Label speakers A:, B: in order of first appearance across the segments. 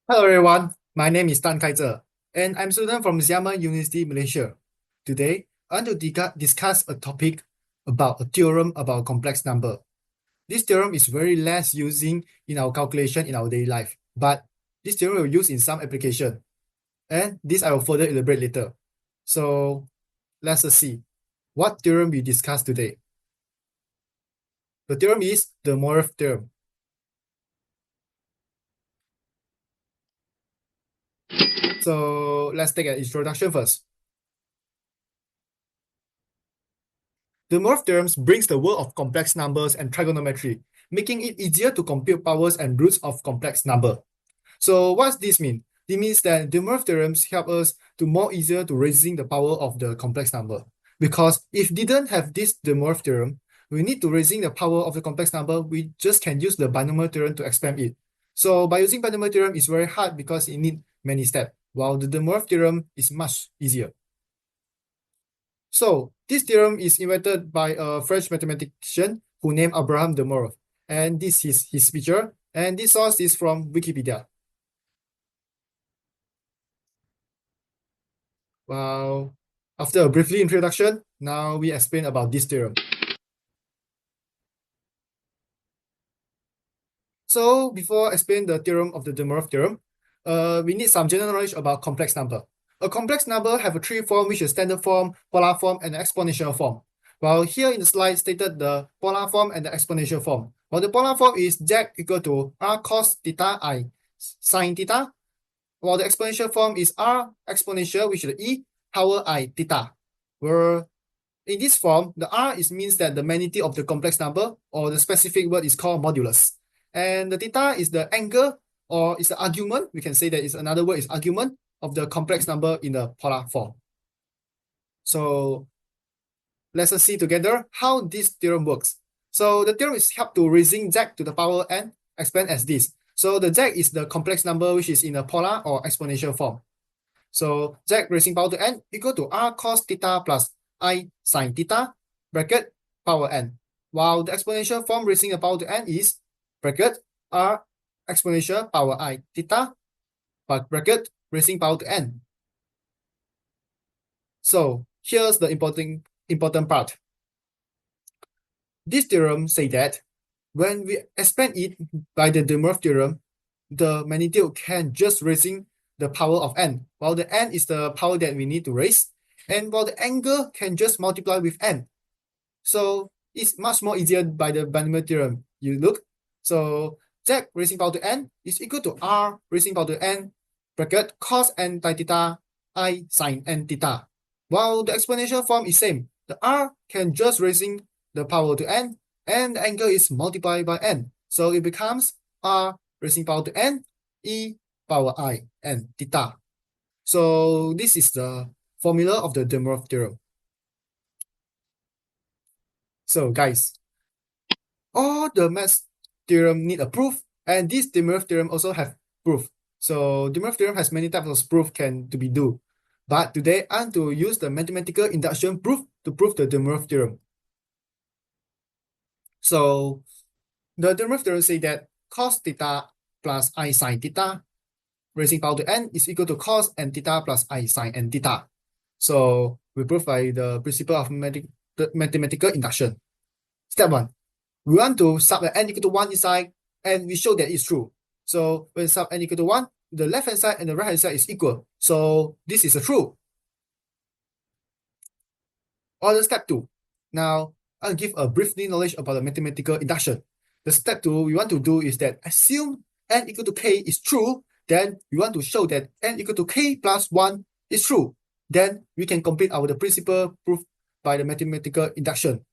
A: Hello everyone, my name is Tan Kaiser, and I'm a student from Xiamen University, Malaysia. Today, I want to discuss a topic about a theorem about complex number. This theorem is very less using in our calculation in our daily life, but this theorem will use in some application, and this I will further elaborate later. So let's just see what theorem we discuss today. The theorem is the Moivre theorem. So let's take an introduction first. The Moivre theorem brings the world of complex numbers and trigonometry, making it easier to compute powers and roots of complex number. So what does this mean? It means that the Moivre theorems help us to more easier to raising the power of the complex number. Because if didn't have this the Moivre theorem, we need to raising the power of the complex number, we just can use the binomial theorem to expand it. So by using binomial theorem is very hard because it need many steps, while the De Moivre theorem is much easier. So this theorem is invented by a French mathematician who named Abraham de Moivre. And this is his picture. And this source is from Wikipedia. Well, after a briefly introduction, now we explain about this theorem. So before I explain the theorem of the De Moivre theorem, we need some general knowledge about complex number. A complex number have a three form, which is standard form, polar form, and exponential form. While here in the slide stated the polar form and the exponential form. While the polar form is z equal to r cos theta I sine theta, while the exponential form is r exponential, which is e power I theta. Where in this form, the r means that the magnitude of the complex number, or the specific word is called modulus. And the theta is the angle, or is the argument. We can say that is another word is argument of the complex number in the polar form. So let's see together how this theorem works. So the theorem is help to raising z to the power n expand as this. So the z is the complex number which is in a polar or exponential form. So z raising power to n equal to r cos theta plus I sine theta bracket power n. While the exponential form raising the power to n is bracket r exponential power I theta bracket raising power to n. So here's the important part. This theorem say that when we expand it by the De Moivre theorem, the magnitude can just raising the power of n, while the n is the power that we need to raise, and while the angle can just multiply with n. So it's much more easier by the binomial theorem. You look, so z raising power to n is equal to r raising power to n bracket cos n di theta I sine n theta. While the exponential form is same, the r can just raising the power to n, and the angle is multiplied by n. So it becomes r raising power to n e power I n theta. So this is the formula of the De Moivre theorem. So guys, all the math theorem need a proof, and this De Moivre theorem also have proof. So De Moivre theorem has many types of proof to be do. But today I want to use the mathematical induction proof to prove the De Moivre theorem. So the De Moivre theorem say that cos theta plus I sine theta raising power to n is equal to cos n theta plus I sine n theta. So we prove by the principle of mathematical induction. Step 1. We want to sub the n equal to 1 inside, and we show that it's true. So when sub n equal to 1, the left hand side and the right hand side is equal. So this is a true. Or the step 2. Now, I'll give a briefly knowledge about the mathematical induction. The step 2 we want to do is that assume n equal to k is true, then we want to show that n equal to k plus 1 is true. Then we can complete our the principle proof by the mathematical induction.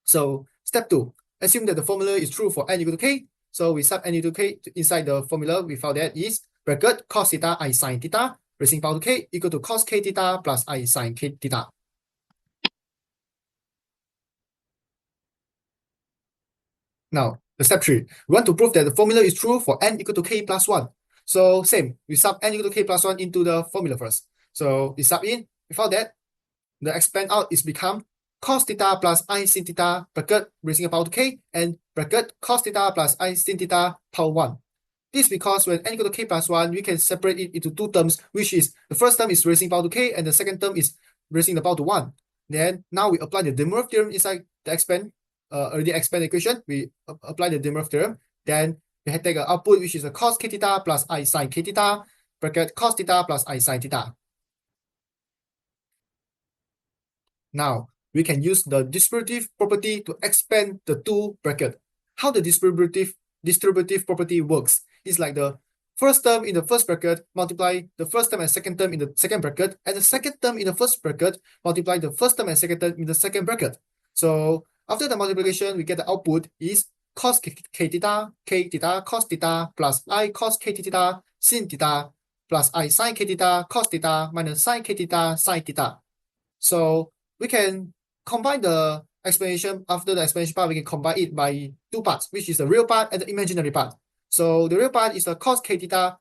A: So step 2, assume that the formula is true for n equal to k. So we sub n equal to k inside the formula. We found that is bracket cos theta I sine theta raising power to k equal to cos k theta plus I sine k theta. Now, the step 3, we want to prove that the formula is true for n equal to k plus 1. So same, we sub n equal to k plus 1 into the formula first. So we sub in, we found that the expand out is become cos theta plus I sin theta bracket raising a power to k and bracket cos theta plus I sin theta power 1. This because when n equal to k plus 1, we can separate it into two terms, which is the first term is raising power to k, and the second term is raising the power to 1. Then now we apply the de Moivre theorem inside the already expand equation. We apply the de Moivre theorem. Then we take an output, which is a cos k theta plus I sin k theta, bracket cos theta plus I sin theta. Now, we can use the distributive property to expand the two bracket. How the distributive property works is like the first term in the first bracket multiply the first term and second term in the second bracket, and the second term in the first bracket multiply the first term and second term in the second bracket. So after the multiplication, we get the output is cos k theta, cos theta plus I cos k theta sin theta plus I sin k theta cos theta minus sin k theta sin theta. So we can combine the explanation. After the explanation part, we can combine it by two parts, which is the real part and the imaginary part. So the real part is the cos theta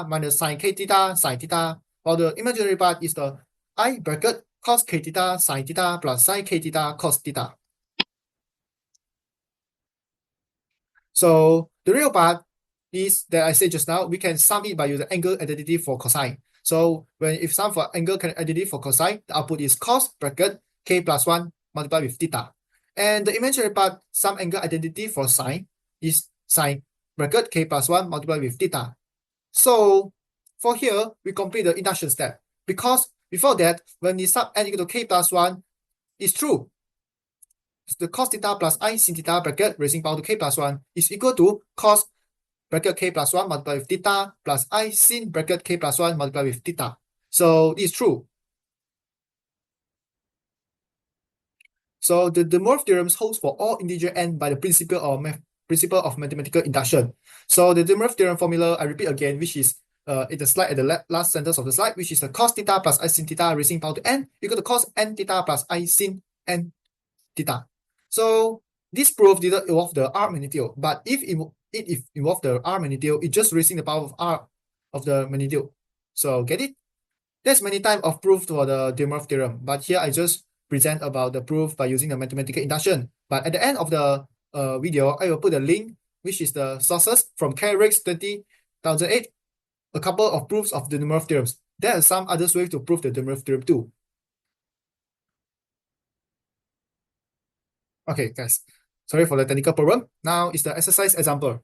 A: minus sin k theta sin theta, while the imaginary part is the I bracket cos k theta sin theta plus sin k theta cos theta. So the real part is that I said just now, we can sum it by using angle identity for cosine. So if sum for angle identity for cosine, the output is cos bracket k plus 1 multiplied with theta. And the imaginary part, sum angle identity for sine, is sine bracket k plus 1 multiplied with theta. So for here, we complete the induction step. Because before that, when we sum n equal to k plus 1, it's true. The cos theta plus I sin theta bracket raising power to k plus 1 is equal to cos bracket k plus 1 multiplied with theta plus I sin bracket k plus 1 multiplied with theta. So this is true. So the de Moivre theorem holds for all integer n by the principle of mathematical induction. So the de Moivre theorem formula, I repeat again, which is in the slide at the last sentence of the slide, which is the cos theta plus I sin theta raising power to n equal to cos n theta plus I sin n theta. So this proof didn't involve the R magnitude, but if it involved the R magnitude, it's just raising the power of R of the magnitude. So get it? There's many types of proof for the de Moivre theorem, but here I just present about the proof by using the mathematical induction. But at the end of the video, I will put a link, which is the sources from Carrick's 2008, a couple of proofs of the de Moivre theorems. There are some other ways to prove the de Moivre theorem too. Okay, guys, sorry for the technical problem. Now is the exercise example.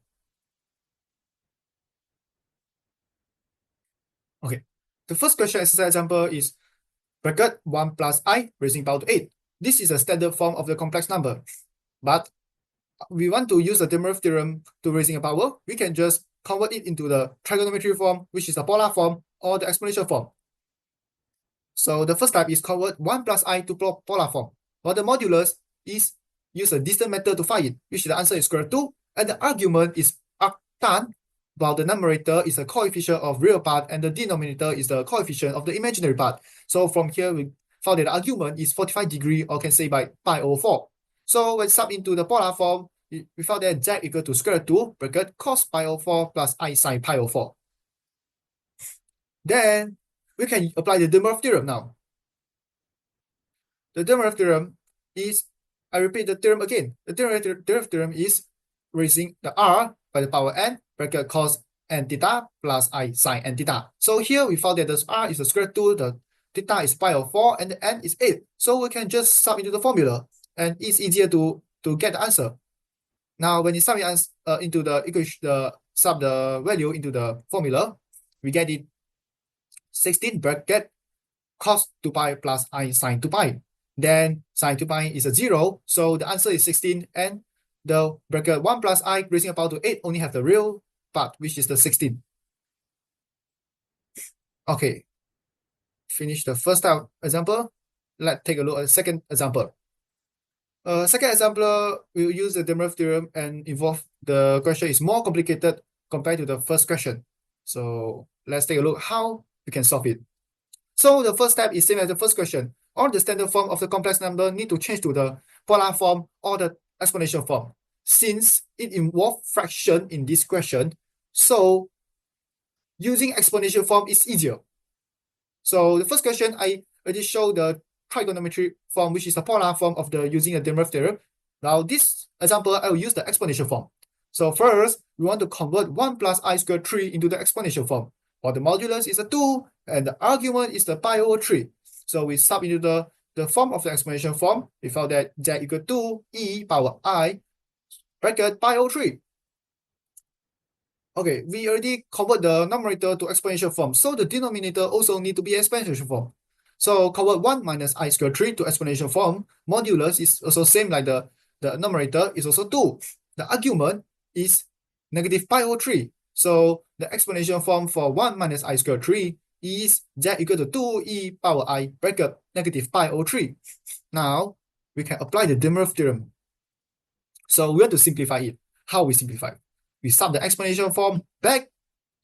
A: Okay, the first question exercise example is bracket 1 plus I raising power to 8. This is a standard form of the complex number. But we want to use the de Moivre theorem to raising a power. We can just convert it into the trigonometry form, which is the polar form or the exponential form. So the first type is convert 1 plus I to polar form. While the modulus is use a distant method to find it, which the answer is square root 2, and the argument is arctan, while the numerator is the coefficient of real part and the denominator is the coefficient of the imaginary part. So from here, we found that the argument is 45 degrees, or can say by pi over 4. So when sub into the polar form, we found that z equal to square root 2 bracket cos pi over 4 plus I sin pi over 4. Then we can apply the de Moivre theorem now. The de Moivre theorem is, I repeat the theorem again. The de Moivre theorem is raising the r by the power n bracket cos n theta plus I sin n theta. So here we found that the r is the square root 2, the theta is pi over 4, and the n is 8. So we can just sub into the formula, and it's easier to get the answer. Now, when you sub into the equation, sub the value into the formula, we get it 16 bracket cos 2 pi plus I sin 2 pi. Then sin 2 pi is a 0, so the answer is 16, and the bracket 1 plus I raising the power to 8 only have the real part, which is the 16. Okay, finish the first type example. Let's take a look at the second example. Second example, we'll use the de Moivre theorem and involve the question is more complicated compared to the first question. So let's take a look how we can solve it. So the first step is same as the first question. All the standard form of the complex number need to change to the polar form or the exponential form. Since it involves fraction in this question, so using exponential form is easier. So the first question, I already showed the trigonometry form, which is the polar form of the using the de Moivre theorem. Now this example, I will use the exponential form. So first, we want to convert 1 plus I squared 3 into the exponential form. While the modulus is a 2 and the argument is the pi over 3. So we sub into the form of the exponential form. We found that z equal to e power I bracket pi over 3. Okay, we already convert the numerator to exponential form, so the denominator also need to be exponential form. So convert 1 minus I squared 3 to exponential form. Modulus is also same like the numerator is also 2. The argument is negative pi over 3. So the exponential form for 1 minus I squared 3 is z equal to 2e power I bracket negative pi over 3. Now, we can apply the Moivre theorem. So we want to simplify it. How we simplify? We sub the exponential form back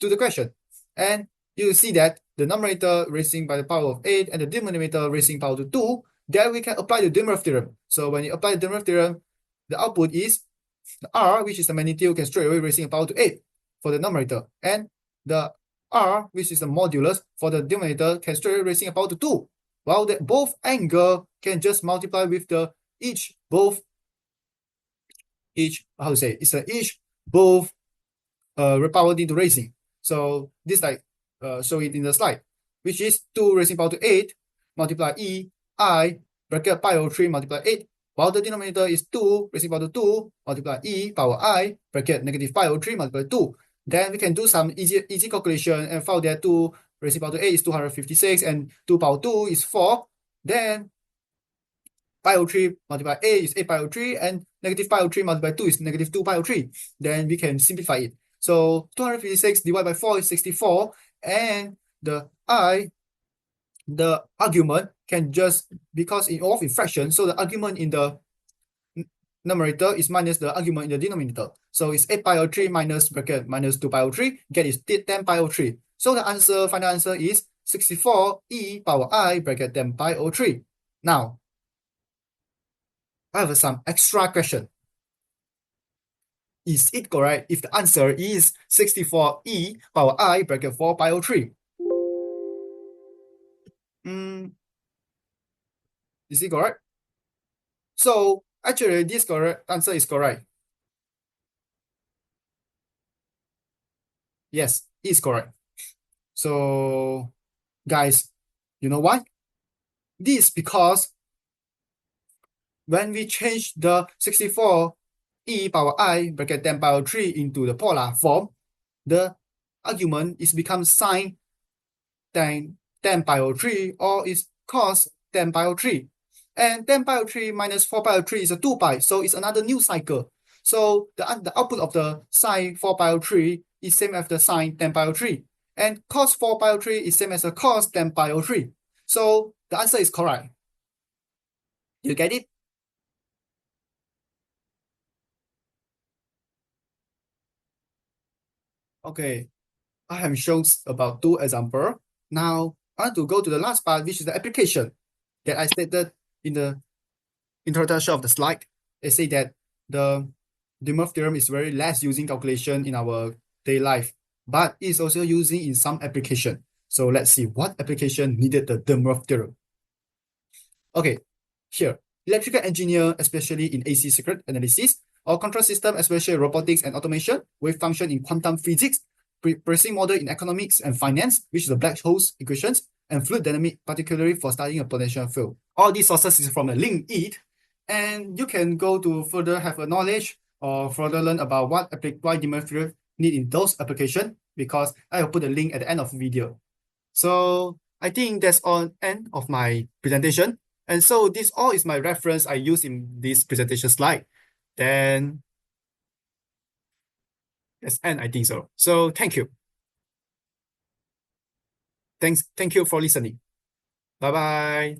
A: to the question. And you see that the numerator raising by the power of 8 and the denominator raising power to 2, then we can apply the Moivre theorem. So when you apply the Moivre theorem, the output is the r, which is the magnitude, can straight away raising power to 8 for the numerator. And the r, which is the modulus for the denominator, can straight away raising power to 2. While that both angle can just multiply with the each both power into raising. So this like show it in the slide, which is 2 raising power to 8 multiply e I bracket pi over 3 multiply 8, while the denominator is 2 raising power to 2 multiply e power I bracket negative pi over 3 multiply 2. Then we can do some easy calculation and found that 2 raising power to 8 is 256 and 2 power 2 is 4. Then pi over 3 multiplied by 8 is 8 pi over 3 and negative pi over 3 multiplied by 2 is negative 2 pi over 3. Then we can simplify it. So 256 divided by 4 is 64 and the argument can just, because it involves in fraction, so the argument in the numerator is minus the argument in the denominator. So it's 8 pi over 3 minus bracket minus 2 pi over 3, get is 10 pi over 3. So the answer, final answer is 64 e power I bracket 10 pi over 3. Now, I have some extra question. Is it correct if the answer is 64 e power I bracket 4 pi over 3? Is it correct? So actually this correct answer is correct. Yes, it's correct. So guys, you know why? This because when we change the 64 e power I bracket 10 power 3 into the polar form, the argument is become sine 10 pi over 3 or is cos 10 pi over 3. And 10 pi over 3 minus 4 pi over 3 is a 2 pi, so it's another new cycle. So the output of the sine 4 pi over 3 is same as the sine 10 pi over 3. And cos 4 pi over 3 is same as the cos 10 pi over 3. So the answer is correct. You get it? Okay, I have shown about 2 examples. Now, I want to go to the last part, which is the application that I stated in the introduction of the slide. They say that the Moivre theorem is very less using calculation in our daily life, but it's also using in some application. So let's see what application needed the Moivre theorem. Okay, here, electrical engineer, especially in AC circuit analysis, or control system, especially robotics and automation, wave function in quantum physics, pricing model in economics and finance, which is the black holes equations, and fluid dynamics, particularly for studying a potential field. All these sources is from the link it, and you can go to further have a knowledge or further learn about why the Moivre theorem need in those applications, because I will put a link at the end of the video. So I think that's all end of my presentation. And so this all is my reference I use in this presentation slide. Then that's end, I think so. So thank you. Thank you for listening. Bye-bye.